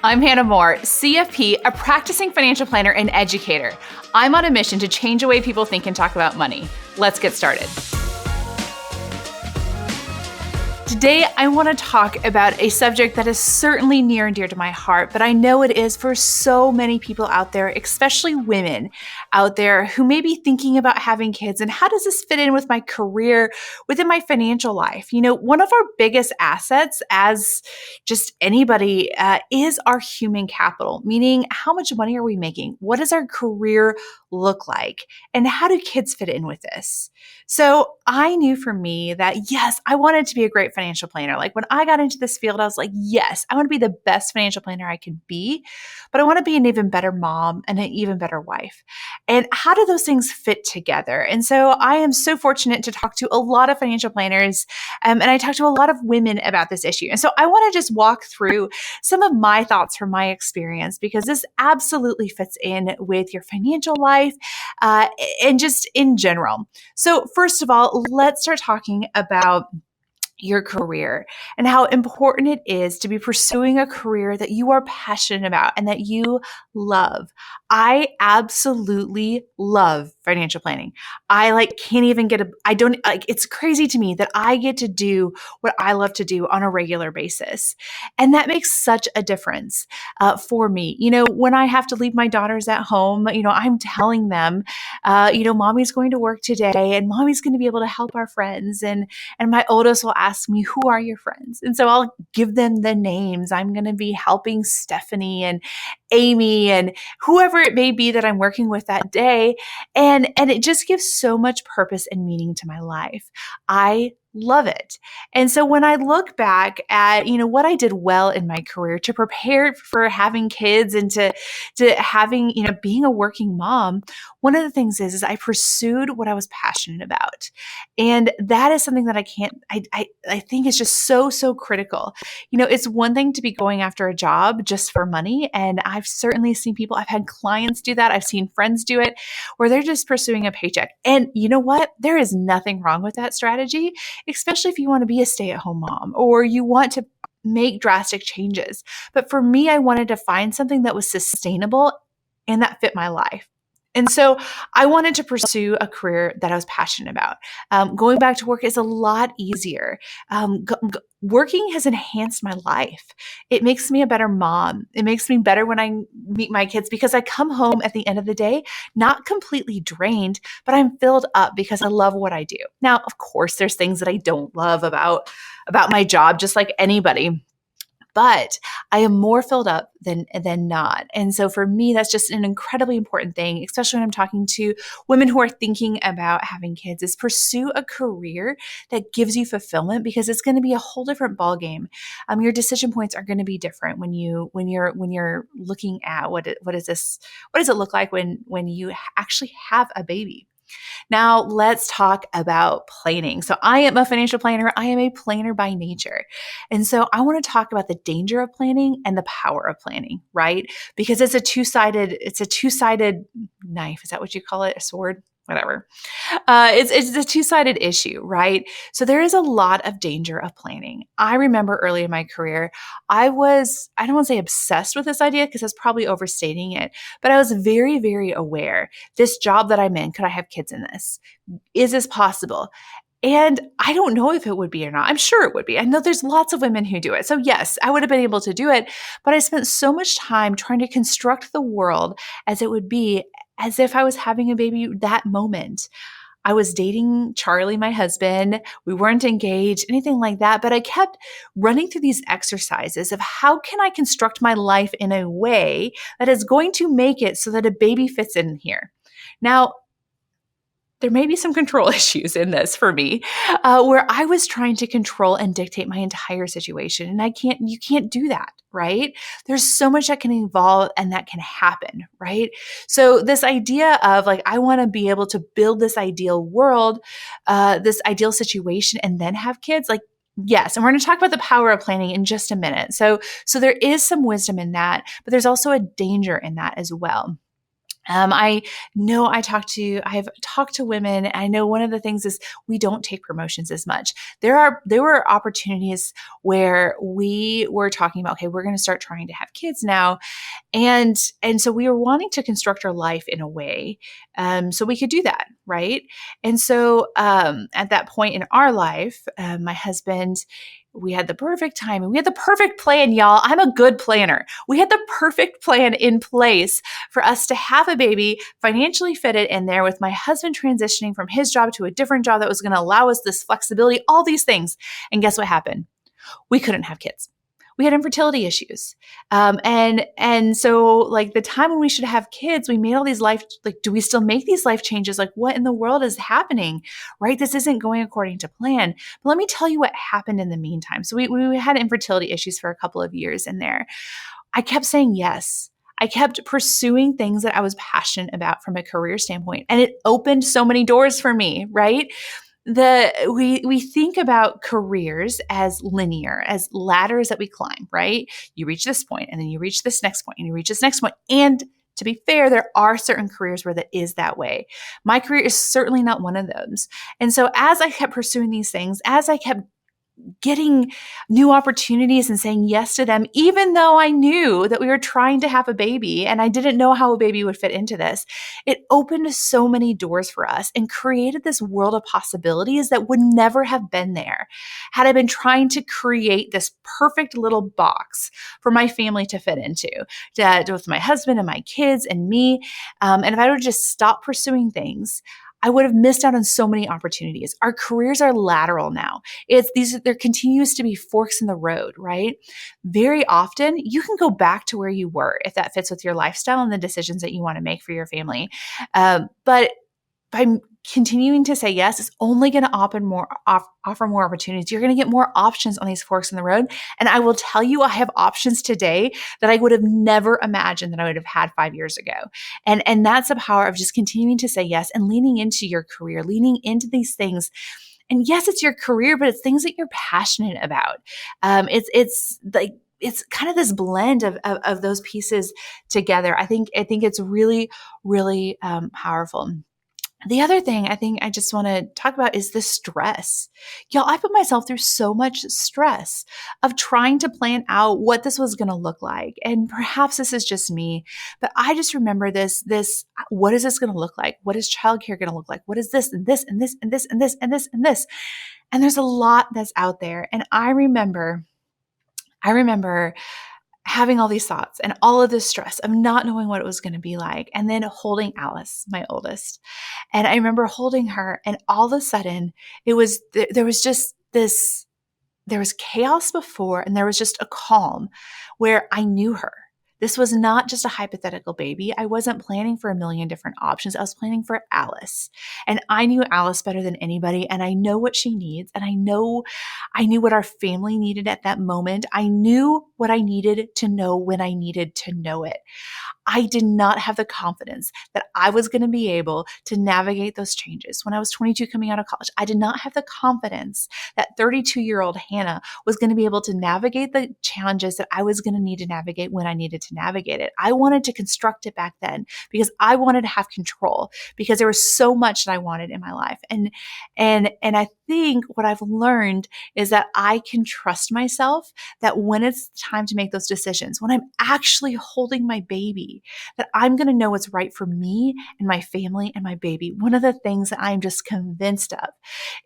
I'm Hannah Moore, CFP, a practicing financial planner and educator. I'm on a mission to change the way people think and talk about money. Let's get started. Today, I want to talk about a subject that is certainly near and dear to my heart, but I know it is for so many people out there, especially women out there who may be thinking about having kids and how does this fit in with my career, within my financial life? You know, one of our biggest assets as just anybody is our human capital, meaning how much money are we making? What does our career look like? And how do kids fit in with this? So I knew for me that, yes, I wanted to be a great financial planner. Like when I got into this field, I was like, yes, I want to be the best financial planner I can be, but I want to be an even better mom and an even better wife. And how do those things fit together? And so I am so fortunate to talk to a lot of financial planners, and I talk to a lot of women about this issue. And so I want to just walk through some of my thoughts from my experience, because this absolutely fits in with your financial life and just in general. So first of all, let's start talking about your career and how important it is to be pursuing a career that you are passionate about and that you love. I absolutely love financial planning. I can't even it's crazy to me that I get to do what I love to do on a regular basis. And that makes such a difference for me. You know, when I have to leave my daughters at home, I'm telling them, mommy's going to work today and mommy's going to be able to help our friends. And my oldest will ask me, who are your friends? And so I'll give them the names. I'm going to be helping Stephanie and Amy and whoever it may be that I'm working with that day. And it just gives so much purpose and meaning to my life. I love it. And so when I look back at, what I did well in my career to prepare for having kids and to having, being a working mom, one of the things is I pursued what I was passionate about. And that is something that I think is just so critical. It's one thing to be going after a job just for money. And I've certainly seen people, I've had clients do that. I've seen friends do it where they're just pursuing a paycheck. And you know what? There is nothing wrong with that strategy, especially if you want to be a stay-at-home mom or you want to make drastic changes. But for me, I wanted to find something that was sustainable and that fit my life. And so I wanted to pursue a career that I was passionate about. Going back to work is a lot easier. Working has enhanced my life. It makes me a better mom. It makes me better when I meet my kids because I come home at the end of the day, not completely drained, but I'm filled up because I love what I do. Now, of course, there's things that I don't love about my job, just like anybody. But I am more filled up than not. And so for me, that's just an incredibly important thing, especially when I'm talking to women who are thinking about having kids, is pursue a career that gives you fulfillment, because it's going to be a whole different ballgame. Your decision points are going to be different when you're looking at what does it look like when you actually have a baby. Now, let's talk about planning. So I am a financial planner. I am a planner by nature. And so I want to talk about the danger of planning and the power of planning, right? Because it's a two-sided knife. Is that what you call it? A sword? Whatever. It's a two-sided issue, right? So there is a lot of danger of planning. I remember early in my career, I don't want to say obsessed with this idea because that's probably overstating it, but I was very, very aware. This job that I'm in, could I have kids in this? Is this possible? And I don't know if it would be or not. I'm sure it would be. I know there's lots of women who do it. So yes, I would have been able to do it, but I spent so much time trying to construct the world as it would be, as if I was having a baby that moment. I was dating Charlie, my husband. We weren't engaged, anything like that. But I kept running through these exercises of how can I construct my life in a way that is going to make it so that a baby fits in here. Now, there may be some control issues in this for me, where I was trying to control and dictate my entire situation. And you can't do that, right? There's so much that can evolve and that can happen, right? So this idea of I want to be able to build this ideal world, this ideal situation, and then have kids, yes. And we're going to talk about the power of planning in just a minute. So there is some wisdom in that, but there's also a danger in that as well. I know I have talked to women. And I know one of the things is we don't take promotions as much. There were opportunities where we were talking about, okay, we're going to start trying to have kids now. And so we were wanting to construct our life in a way so we could do that, right? And so at that point in our life, my husband, we had the perfect time and we had the perfect plan, y'all. I'm a good planner. We had the perfect plan in place for us to have a baby, financially fit it in there with my husband transitioning from his job to a different job that was going to allow us this flexibility, all these things. And guess what happened? We couldn't have kids. We had infertility issues. And so like the time when we should have kids, we made all these do we still make these life changes? Like what in the world is happening, right? This isn't going according to plan. But let me tell you what happened in the meantime. So we had infertility issues for a couple of years in there. I kept saying yes. I kept pursuing things that I was passionate about from a career standpoint, and it opened so many doors for me, right? We think about careers as linear, as ladders that we climb, right? You reach this point and then you reach this next point and you reach this next point. And to be fair, there are certain careers where that is that way. My career is certainly not one of those. And so as I kept pursuing these things, as I kept getting new opportunities and saying yes to them, even though I knew that we were trying to have a baby and I didn't know how a baby would fit into this, it opened so many doors for us and created this world of possibilities that would never have been there had I been trying to create this perfect little box for my family to fit into, with my husband and my kids and me. And if I would just stop pursuing things, I would have missed out on so many opportunities. Our careers are lateral now. There continues to be forks in the road, right? Very often you can go back to where you were if that fits with your lifestyle and the decisions that you want to make for your family. But by continuing to say yes, it's only going to offer more opportunities. You're going to get more options on these forks in the road. And I will tell you, I have options today that I would have never imagined that I would have had 5 years ago. And that's the power of just continuing to say yes and leaning into your career, leaning into these things. And yes, it's your career, but it's things that you're passionate about. It's kind of this blend of those pieces together. I think it's really, really powerful. The other thing I think I just want to talk about is the stress. Y'all, I put myself through so much stress of trying to plan out what this was going to look like. And perhaps this is just me, but I just remember what is this going to look like? What is childcare going to look like? What is this and this and this and this and this and this and this? And there's a lot that's out there. And I remember having all these thoughts and all of this stress of not knowing what it was going to be like. And then holding Alice, my oldest. And I remember holding her, and all of a sudden there was chaos before, and there was just a calm where I knew her. This was not just a hypothetical baby. I wasn't planning for a million different options. I was planning for Alice. And I knew Alice better than anybody. And I know what she needs. And I knew what our family needed at that moment. I knew what I needed to know when I needed to know it. I did not have the confidence that I was going to be able to navigate those changes. When I was 22 coming out of college, I did not have the confidence that 32-year-old Hannah was going to be able to navigate the challenges that I was going to need to navigate when I needed to navigate it. I wanted to construct it back then because I wanted to have control, because there was so much that I wanted in my life. And I think what I've learned is that I can trust myself, that when it's time to make those decisions, when I'm actually holding my baby, that I'm going to know what's right for me and my family and my baby. One of the things that I'm just convinced of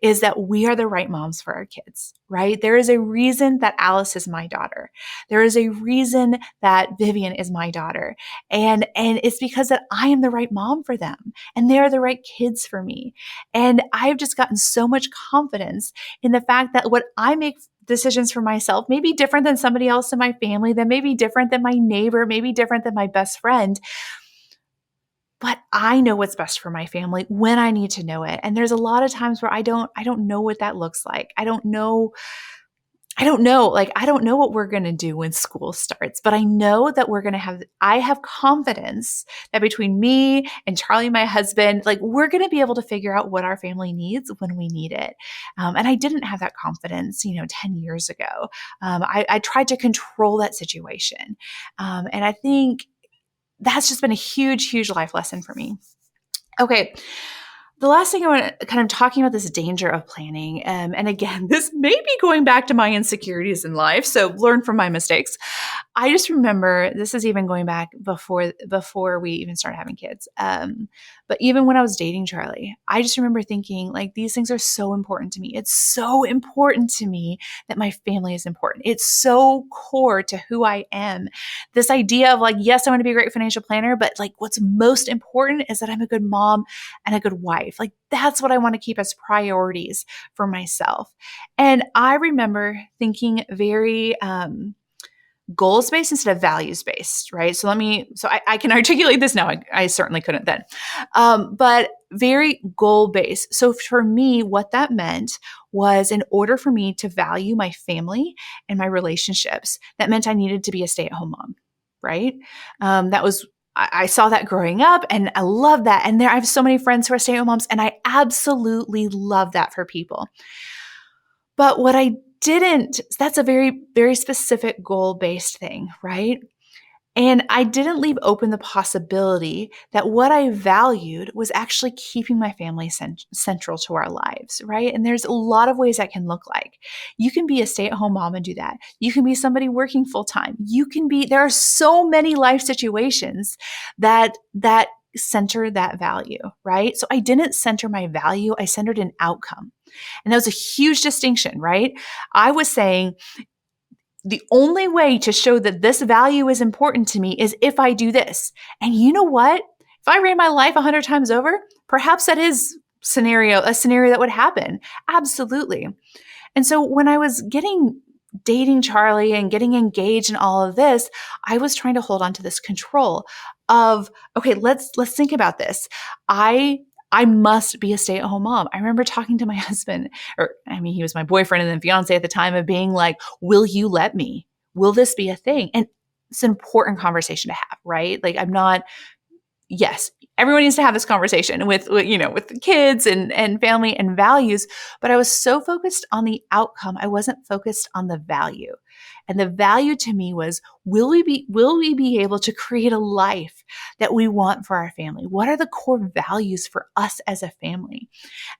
is that we are the right moms for our kids, right? There is a reason that Alice is my daughter. There is a reason that Vivian is my daughter. And it's because that I am the right mom for them, and they're the right kids for me. And I've just gotten so much confidence in the fact that what I make decisions for myself may be different than somebody else in my family, that may be different than my neighbor, maybe different than my best friend. But I know what's best for my family when I need to know it. And there's a lot of times where I don't know what that looks like. I don't know what we're going to do when school starts, but I know that I have confidence that between me and Charlie, my husband, we're going to be able to figure out what our family needs when we need it. And I didn't have that confidence, 10 years ago. I tried to control that situation. And I think that's just been a huge, huge life lesson for me. Okay. The last thing I want to kind of talking about this danger of planning. And again, this may be going back to my insecurities in life. So learn from my mistakes. I just remember this is even going back before we even started having kids. But even when I was dating Charlie, I just remember thinking like these things are so important to me. It's so important to me that my family is important. It's so core to who I am. This idea of like, yes, I want to be a great financial planner, but like what's most important is that I'm a good mom and a good wife. Like that's what I want to keep as priorities for myself. And I remember thinking very goals based instead of values based, right? So I can articulate this now. I certainly couldn't then, but very goal based. So for me, what that meant was in order for me to value my family and my relationships, that meant I needed to be a stay at home mom, right? That was I saw that growing up and I love that. And I have so many friends who are stay at home moms and I absolutely love that for people. But what I didn't, that's a very, very specific goal based thing, right? And I didn't leave open the possibility that what I valued was actually keeping my family central to our lives, right? And there's a lot of ways that can look like. You can be a stay at home mom and do that. You can be somebody working full time. There are so many life situations that center that value, right? So I didn't center my value. I centered an outcome. And that was a huge distinction, right? I was saying, the only way to show that this value is important to me is if I do this. And you know what? If I ran my life 100 times over, perhaps that is a scenario that would happen. Absolutely. And so when I was dating Charlie and getting engaged and all of this, I was trying to hold on to this control of, okay, let's think about this. I must be a stay-at-home mom. I remember talking to my husband, he was my boyfriend and then fiance at the time, of being like, will you let me? Will this be a thing? And it's an important conversation to have, right? Like yes, everyone needs to have this conversation with the kids and family and values, but I was so focused on the outcome. I wasn't focused on the value. And the value to me was, will we be able to create a life that we want for our family? What are the core values for us as a family?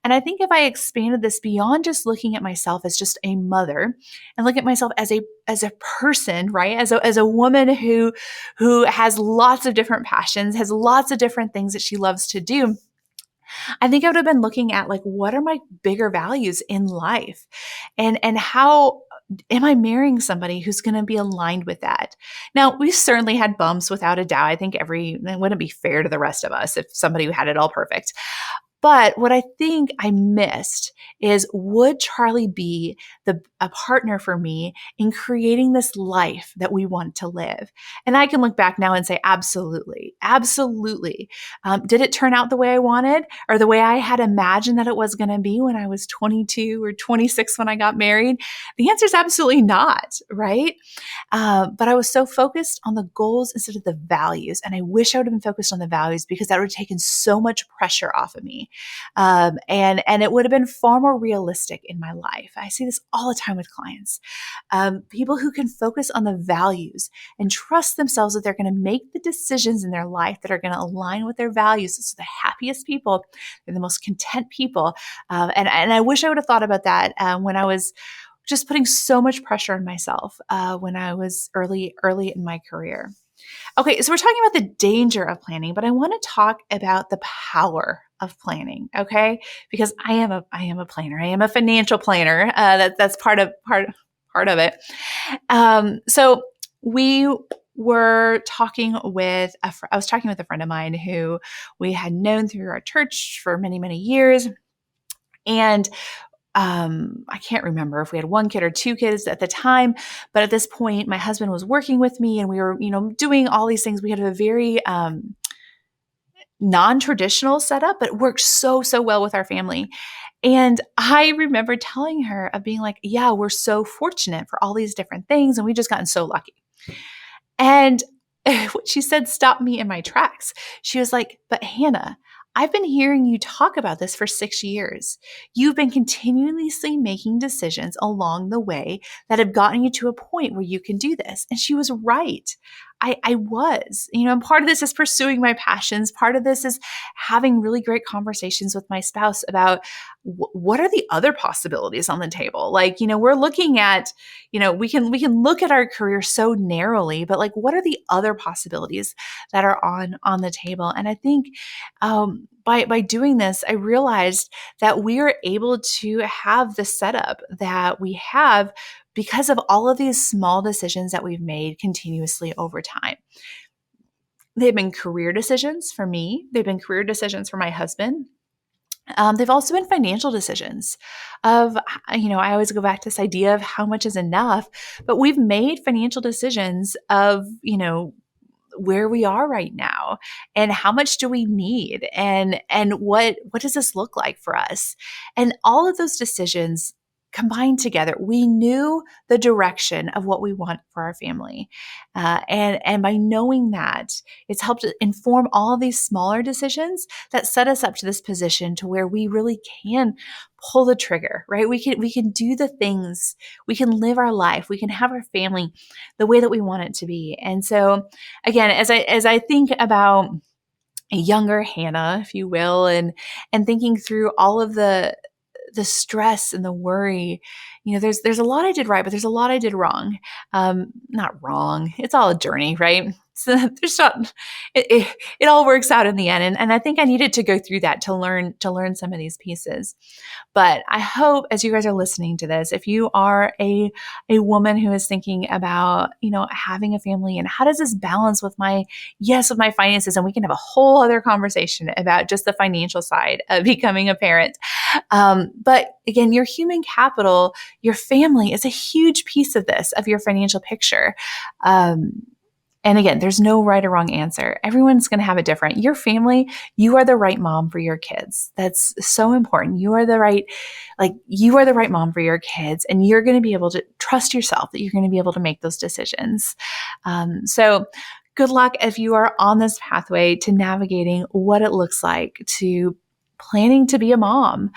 And I think if I expanded this beyond just looking at myself as just a mother and look at myself as a person, right? As a woman who has lots of different passions, has lots of different things that she loves to do, I think I would have been looking at like, what are my bigger values in life? And how am I marrying somebody who's going to be aligned with that? Now, we've certainly had bumps without a doubt. I think it wouldn't be fair to the rest of us if somebody had it all perfect. But what I think I missed is, would Charlie be a partner for me in creating this life that we want to live? And I can look back now and say, absolutely, absolutely. Did it turn out the way I wanted or the way I had imagined that it was going to be when I was 22 or 26 when I got married? The answer is absolutely not, right? But I was so focused on the goals instead of the values. And I wish I would have been focused on the values, because that would have taken so much pressure off of me. And it would have been far more realistic in my life. I see this all the time with clients. People who can focus on the values and trust themselves that they're going to make the decisions in their life that are going to align with their values. So the happiest people, they're the most content people. And I wish I would have thought about that when I was just putting so much pressure on myself when I was early in my career. Okay, so we're talking about the danger of planning, but I want to talk about the power of planning, okay? Because I am a planner. I am a financial planner. That's part of it. So we were talking with I was talking with a friend of mine who we had known through our church for many, many years. And I can't remember if we had one kid or two kids at the time, but at this point, my husband was working with me and we were, doing all these things. We had a very non-traditional setup, but it worked so, so well with our family. And I remember telling her of being like, yeah, we're so fortunate for all these different things. And we just gotten so lucky. And what she said stopped me in my tracks. She was like, but Hannah, I've been hearing you talk about this for 6 years. You've been continuously making decisions along the way that have gotten you to a point where you can do this. And she was right. I was, and part of this is pursuing my passions. Part of this is having really great conversations with my spouse about what are the other possibilities on the table. Like, we're looking at, we can look at our career so narrowly, but like, what are the other possibilities that are on the table? And I think by doing this, I realized that we are able to have the setup that we have because of all of these small decisions that we've made continuously over time. They've been career decisions for me, they've been career decisions for my husband. They've also been financial decisions of, I always go back to this idea of how much is enough, but we've made financial decisions of, where we are right now and how much do we need and what does this look like for us, and all of those decisions combined together, we knew the direction of what we want for our family, and by knowing that, it's helped inform all of these smaller decisions that set us up to this position to where we really can pull the trigger, right? We can do the things, we can live our life, we can have our family the way that we want it to be. And so again, as I think about a younger Hannah, if you will, and thinking through all of the stress and the worry, there's a lot I did right, but there's a lot I did wrong. Not wrong. It's all a journey, right? So there's not, it all works out in the end. And I think I needed to go through that to learn some of these pieces. But I hope as you guys are listening to this, if you are a woman who is thinking about, having a family and how does this balance with my finances, and we can have a whole other conversation about just the financial side of becoming a parent. But again, your human capital, your family is a huge piece of this, of your financial picture. And again, there's no right or wrong answer. Everyone's going to have it different. Your family, you are the right mom for your kids. That's so important. You are the right mom for your kids, and you're going to be able to trust yourself that you're going to be able to make those decisions. So good luck if you are on this pathway to navigating what it looks like to planning to be a mom,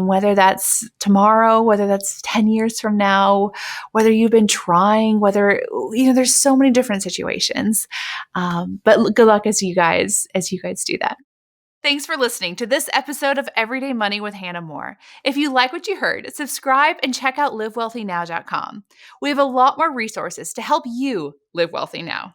whether that's tomorrow, whether that's 10 years from now, whether you've been trying, whether, there's so many different situations. But good luck as you guys do that. Thanks for listening to this episode of Everyday Money with Hannah Moore. If you like what you heard, subscribe and check out livewealthynow.com. We have a lot more resources to help you live wealthy now.